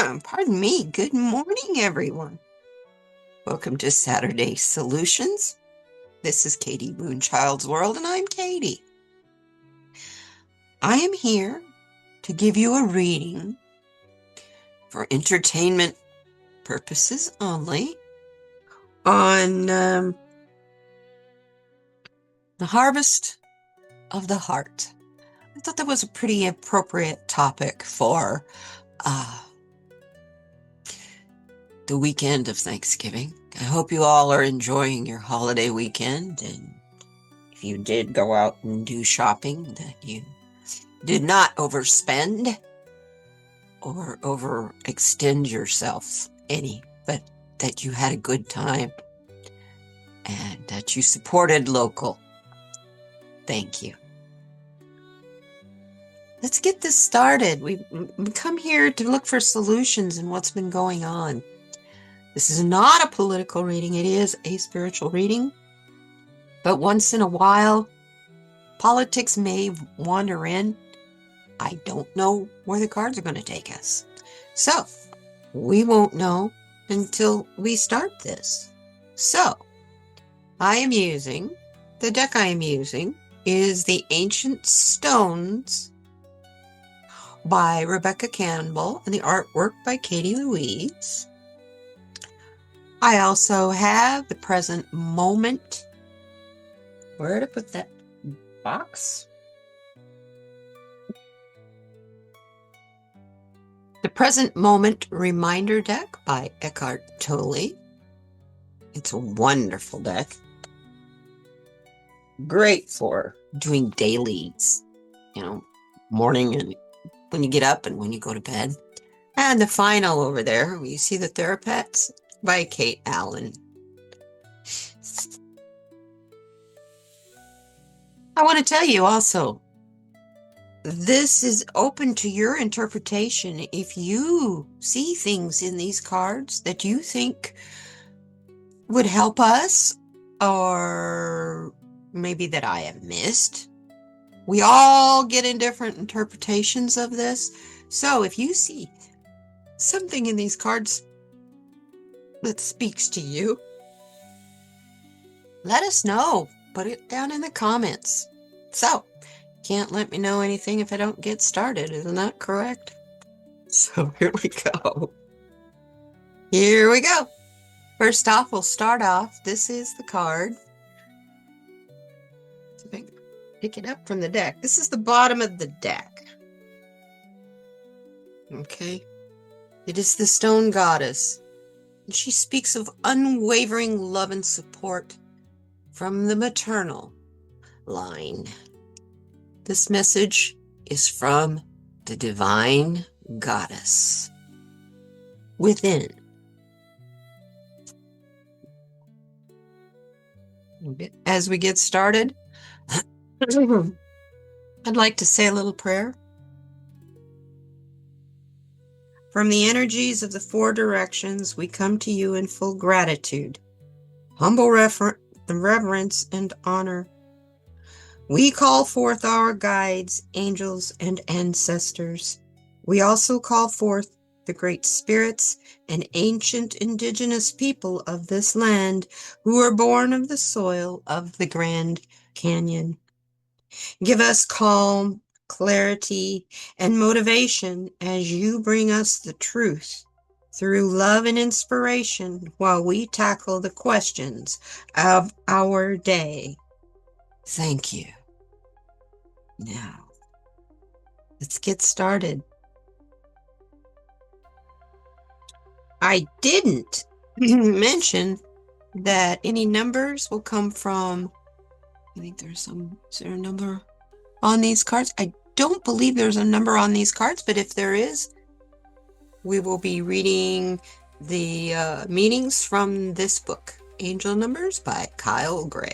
Pardon me. Good morning, everyone. Welcome to Saturday Solutions. This is kdmoonchild's world, and I'm Katie. I am here to give you a reading for entertainment purposes only on the harvest of the heart. I thought that was a pretty appropriate topic for the weekend of Thanksgiving. I hope you all are enjoying your holiday weekend, and if you did go out and do shopping, that you did not overspend or overextend yourself any, but that you had a good time and that you supported local. Thank you. Let's get this started. We come here to look for solutions in what's been going on. This is not a political reading. It is a spiritual reading. But once in a while, politics may wander in. I don't know where the cards are going to take us. So, we won't know until we start this. So, the deck I am using is the Ancient Stones by Rebecca Campbell and the artwork by Katie Louise. I also have the present moment. Where to put that box? The Present Moment Reminder Deck by Eckhart Tolle. It's a wonderful deck. Great for doing dailies, morning and when you get up and when you go to bed. And the final over there, you see the Therapets by Kate Allen. I want to tell you also, this is open to your interpretation. If you see things in these cards that you think would help us, or maybe that I have missed, we all get in different interpretations of this. So if you see something in these cards that speaks to you, let us know. Put it down in the comments. So, can't let me know anything if I don't get started. Isn't that correct? So here we go. Here we go. First off, we'll start off. This is the card. So I can pick it up from the deck. This is the bottom of the deck. Okay. It is the Stone Goddess. And she speaks of unwavering love and support from the maternal line. This message is from the divine goddess within. As we get started, I'd like to say a little prayer. From the energies of the four directions, we come to you in full gratitude, humble reverence, and honor. We call forth our guides, angels, and ancestors. We also call forth the great spirits and ancient indigenous people of this land who are born of the soil of the Grand Canyon. Give us calm, clarity, and motivation as you bring us the truth through love and inspiration while we tackle the questions of our day. Thank you. Now, let's get started. I didn't mention that any numbers will come from, I think is there a number on these cards? I don't believe there's a number on these cards, but if there is, we will be reading the meanings from this book, Angel Numbers by Kyle Gray.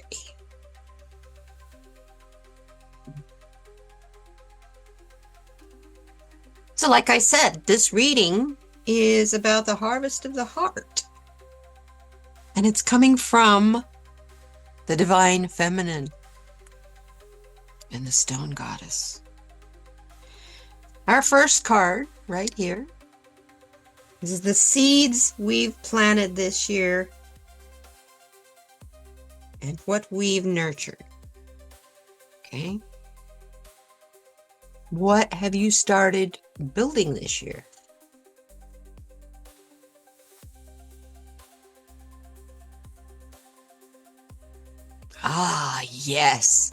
So like I said, this reading is about the harvest of the heart. And it's coming from the divine feminine and the Stone Goddess. Our first card right here This is the seeds we've planted this year and what we've nurtured. Okay? What have you started building this year? Ah, yes.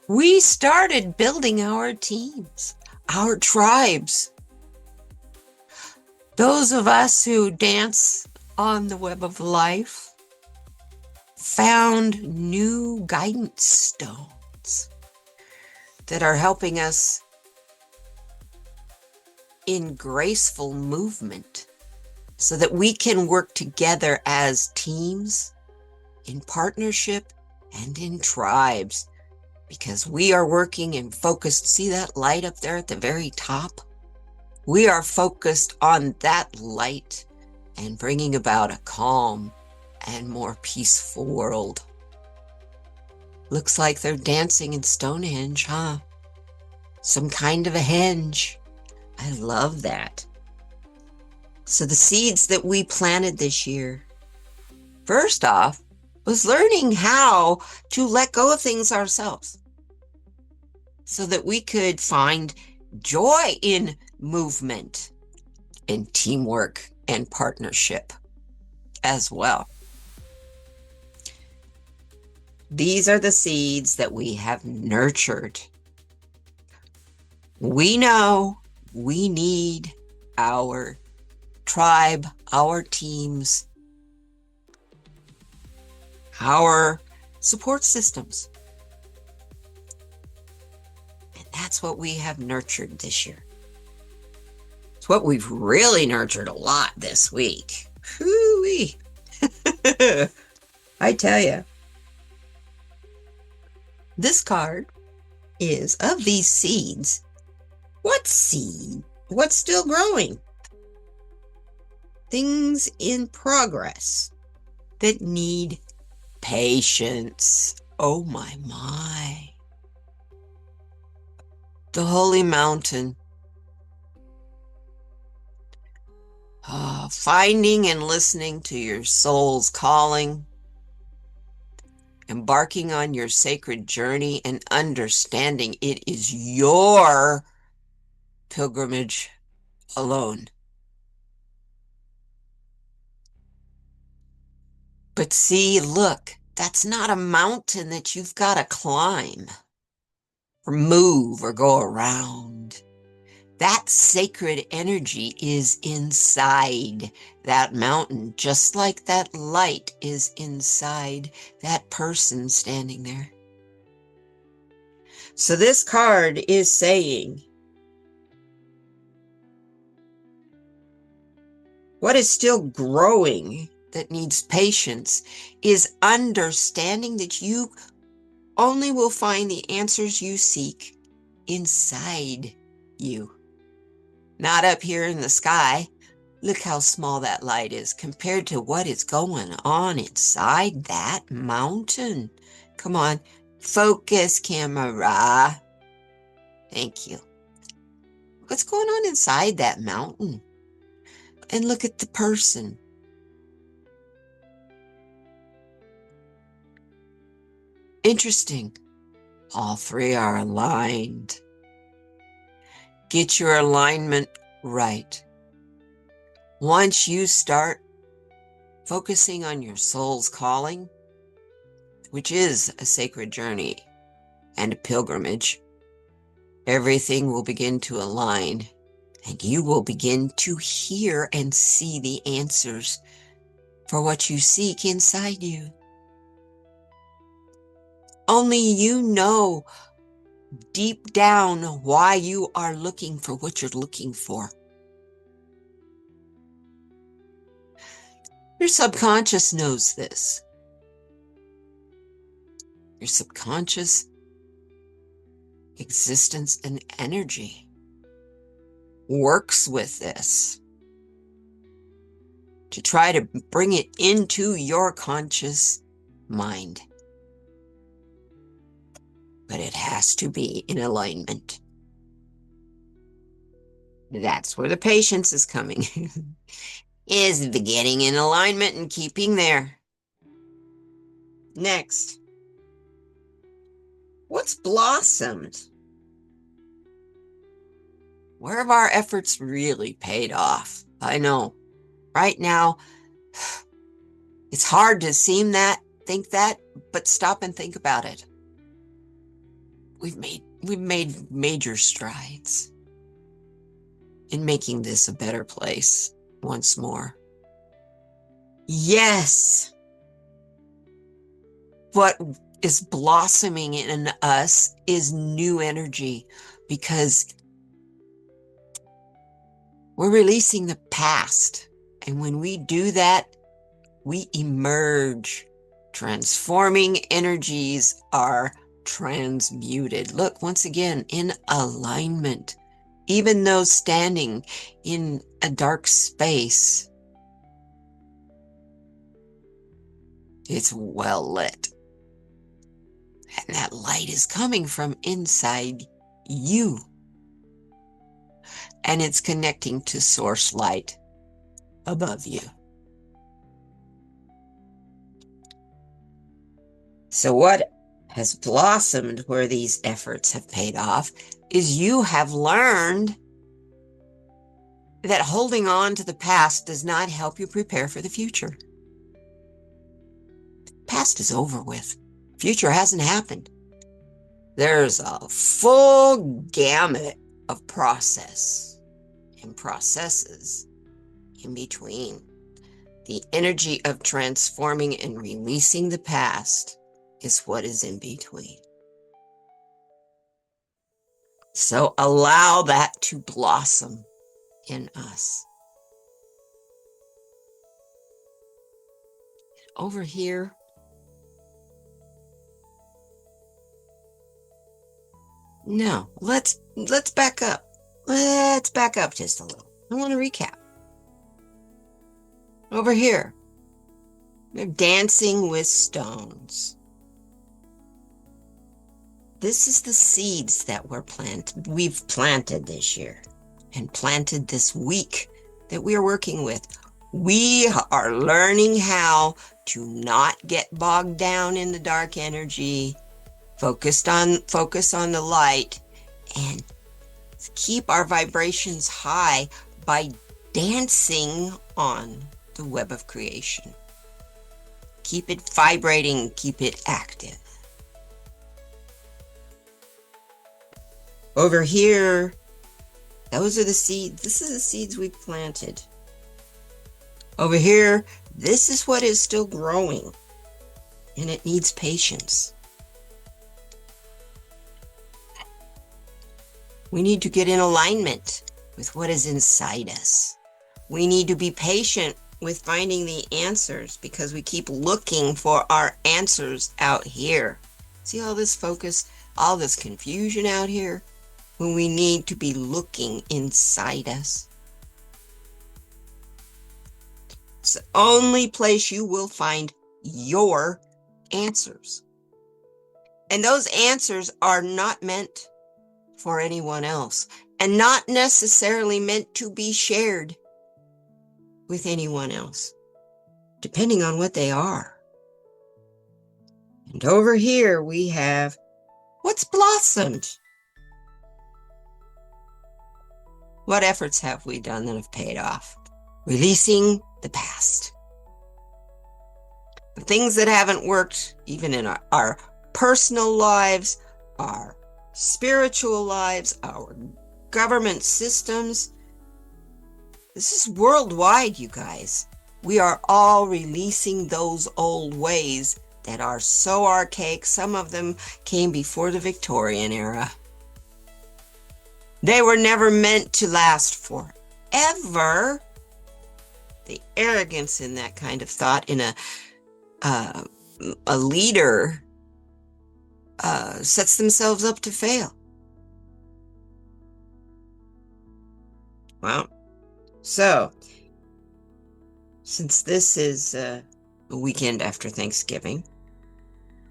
We started building our teams, our tribes. Those of us who dance on the web of life found new guidance stones that are helping us in graceful movement so that we can work together as teams, in partnership, and in tribes, because we are working and focused. See that light up there at the very top? We are focused on that light and bringing about a calm and more peaceful world. Looks like they're dancing in Stonehenge, huh? Some kind of a henge. I love that. So the seeds that we planted this year, first off, was learning how to let go of things ourselves so that we could find joy in movement and teamwork and partnership as well. These are the seeds that we have nurtured. We know we need our tribe, our teams, our support systems. And that's what we have nurtured this year. It's what we've really nurtured a lot this week. Hoo-wee. I tell you. This card is of these seeds. What seed? What's still growing? Things in progress that need patience. Oh my. The holy mountain. Finding and listening to your soul's calling. Embarking on your sacred journey and understanding it is your pilgrimage alone. But see, look, that's not a mountain that you've got to climb or move or go around. That sacred energy is inside that mountain, just like that light is inside that person standing there. So this card is saying, what is still growing that needs patience is understanding that you only will find the answers you seek inside you. Not up here in the sky. Look how small that light is compared to what is going on inside that mountain. Come on, focus, camera. Thank you. What's going on inside that mountain? And look at the person. Interesting. All three are aligned. Get your alignment right. Once you start focusing on your soul's calling, which is a sacred journey and a pilgrimage, everything will begin to align and you will begin to hear and see the answers for what you seek inside you. Only you know deep down why you are looking for what you're looking for. Your subconscious knows this. Your subconscious existence and energy works with this to try to bring it into your conscious mind. But it has to be in alignment. That's where the patience is coming, is the getting in alignment and keeping there. Next, what's blossomed? Where have our efforts really paid off? I know, right now, it's hard to think that, but stop and think about it. We've made major strides in making this a better place once more. Yes. What is blossoming in us is new energy, because we're releasing the past. And when we do that, we emerge. Transforming energies are transmuted. Look, once again, in alignment. Even though standing in a dark space, it's well lit. And that light is coming from inside you. And it's connecting to source light above you. So what has blossomed where these efforts have paid off is you have learned that holding on to the past does not help you prepare for the future. Past is over with. Future hasn't happened. There's a full gamut of process and processes in between. The energy of transforming and releasing the past is what is in between. So allow that to blossom in us. Over here, no, let's back up. Let's back up just a little. I want to recap. Over here, they're dancing with stones. This is the seeds that we've planted this year and planted this week that we are working with. We are learning how to not get bogged down in the dark energy, focus on the light, and keep our vibrations high by dancing on the web of creation. Keep it vibrating, keep it active. Over here, those are the seeds. This is the seeds we've planted. Over here, this is what is still growing, and it needs patience. We need to get in alignment with what is inside us. We need to be patient with finding the answers, because we keep looking for our answers out here. See all this focus, all this confusion out here, when we need to be looking inside us. It's the only place you will find your answers. And those answers are not meant for anyone else, and not necessarily meant to be shared with anyone else, depending on what they are. And over here we have what's blossomed. What efforts have we done that have paid off? Releasing the past. The things that haven't worked, even in our personal lives, our spiritual lives, our government systems. This is worldwide, you guys. We are all releasing those old ways that are so archaic. Some of them came before the Victorian era. They were never meant to last forever. The arrogance in that kind of thought in a leader sets themselves up to fail. Well, so since this is a weekend after Thanksgiving,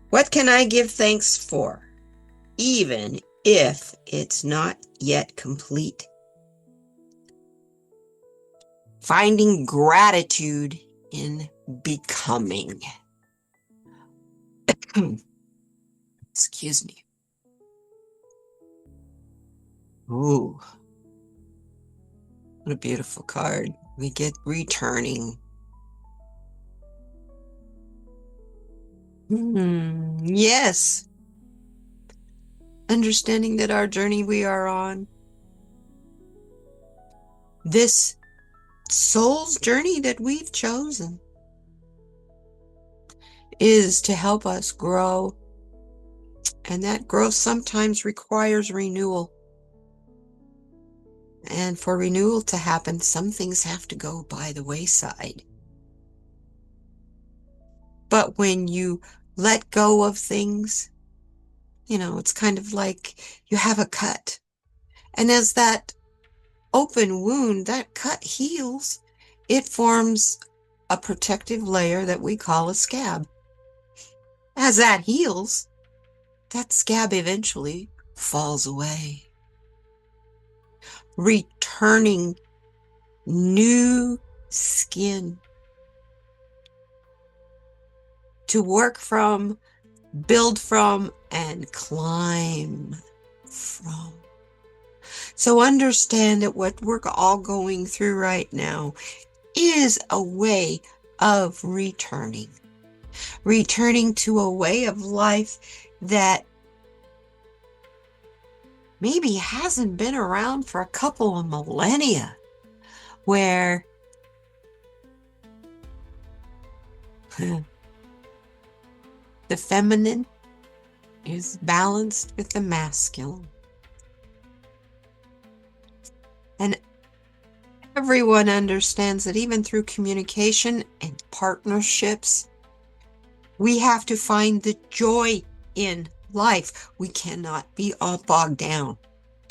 what can I give thanks for, even if it's not yet complete? Finding gratitude in becoming. Excuse me. Ooh, what a beautiful card. We get returning. Yes. Understanding that our journey we are on, this soul's journey that we've chosen, is to help us grow. And that growth sometimes requires renewal. And for renewal to happen, some things have to go by the wayside. But when you let go of things, it's kind of like you have a cut. And as that open wound, that cut heals, it forms a protective layer that we call a scab. As that heals, that scab eventually falls away, returning new skin to work from, build from, and climb from. So understand that what we're all going through right now is a way of returning to a way of life that maybe hasn't been around for a couple of millennia, where the feminine is balanced with the masculine. And everyone understands that even through communication and partnerships, we have to find the joy in life. We cannot be all bogged down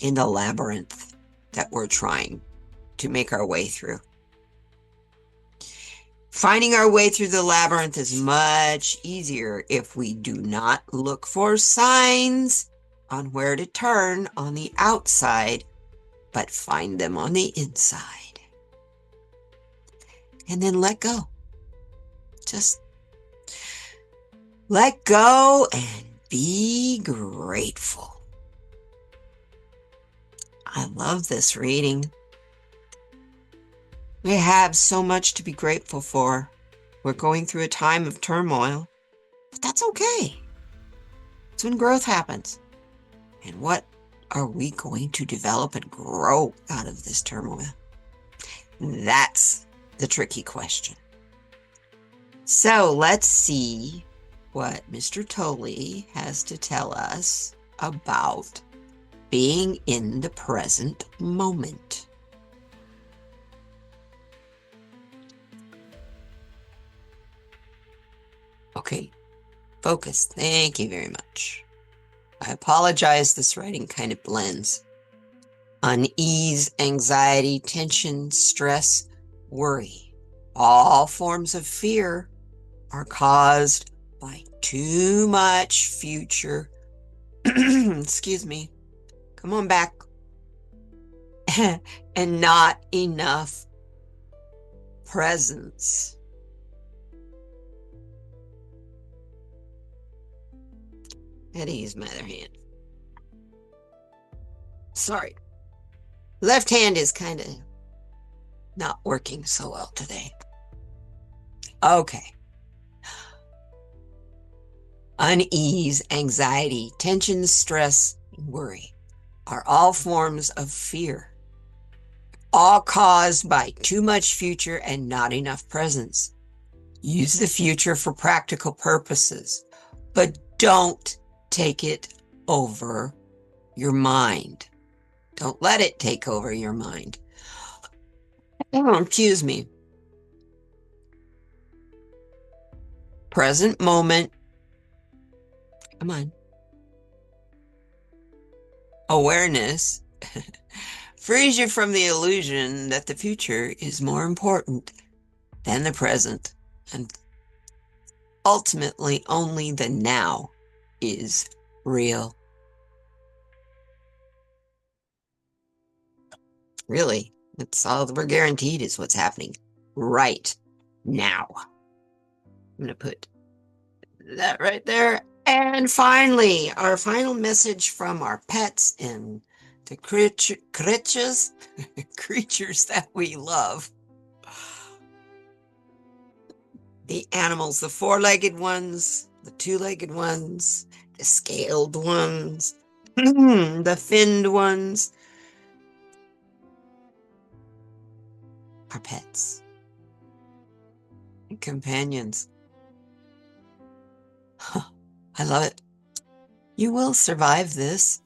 in the labyrinth that we're trying to make our way through. Finding our way through the labyrinth is much easier if we do not look for signs on where to turn on the outside, but find them on the inside. And then let go. Just let go and be grateful. I love this reading. We have so much to be grateful for. We're going through a time of turmoil, but that's okay. It's when growth happens. And what are we going to develop and grow out of this turmoil? That's the tricky question. So let's see what Mr. Tolley has to tell us about being in the present moment. Okay, focus. Thank you very much. I apologize, this writing kind of blends. Unease, anxiety, tension, stress, worry. All forms of fear are caused by too much future. Excuse me. Come on back. And not enough presence. I had to use my other hand. Sorry. Left hand is kind of not working so well today. Okay. Unease, anxiety, tension, stress, worry are all forms of fear, all caused by too much future and not enough presence. Use the future for practical purposes, but don't take it over your mind. Don't let it take over your mind. Oh, excuse me. Present moment. Come on. Awareness frees you from the illusion that the future is more important than the present, and ultimately only the now is real. Really, It's all we're guaranteed is what's happening right now. I'm going to put that right there. And finally, our final message from our pets and the creatures that we love. The animals, the four-legged ones, the two-legged ones, the scaled ones, the finned ones. Our pets and companions. I love it. You will survive this.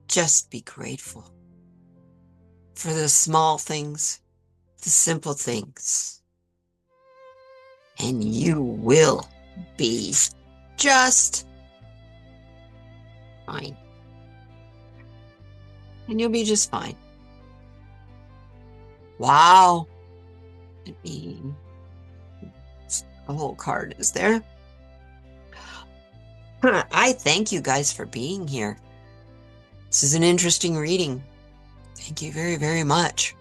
Just be grateful for the small things, the simple things, and you will be just fine. And you'll be just fine. Wow. Let me, the whole card is there. I thank you guys for being here. This is an interesting reading. Thank you very, very much.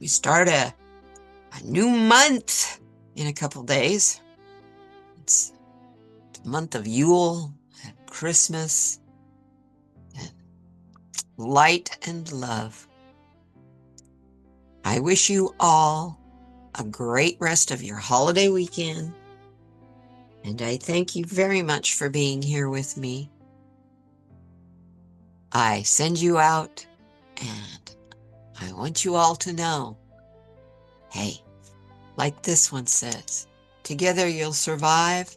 We start a new month in a couple days. It's the month of Yule and Christmas and light and love. I wish you all a great rest of your holiday weekend. And I thank you very much for being here with me. I send you out, and I want you all to know, hey, like this one says, together you'll survive.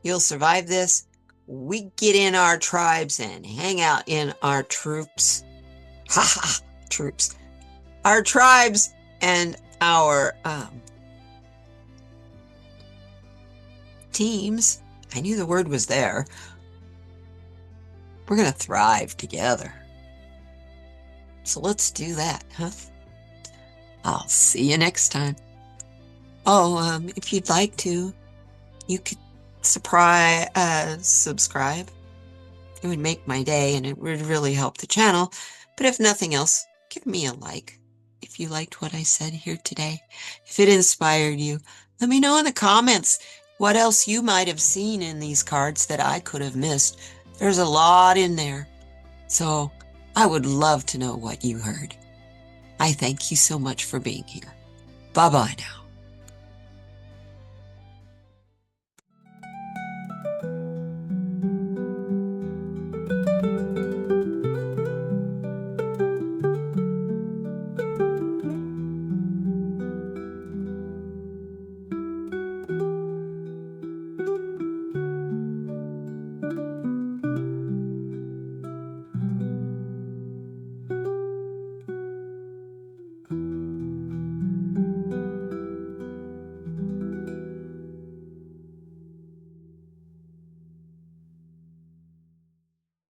You'll survive this. We get in our tribes and hang out in our troops. Ha ha, troops. Our tribes and our teams. I knew the word was there. We're going to thrive together. So let's do that, huh? I'll see you next time. Oh, if you'd like to, you could subscribe. It would make my day and it would really help the channel. But if nothing else, give me a like. If you liked what I said here today, if it inspired you, let me know in the comments what else you might have seen in these cards that I could have missed. There's a lot in there. So I would love to know what you heard. I thank you so much for being here. Bye-bye now.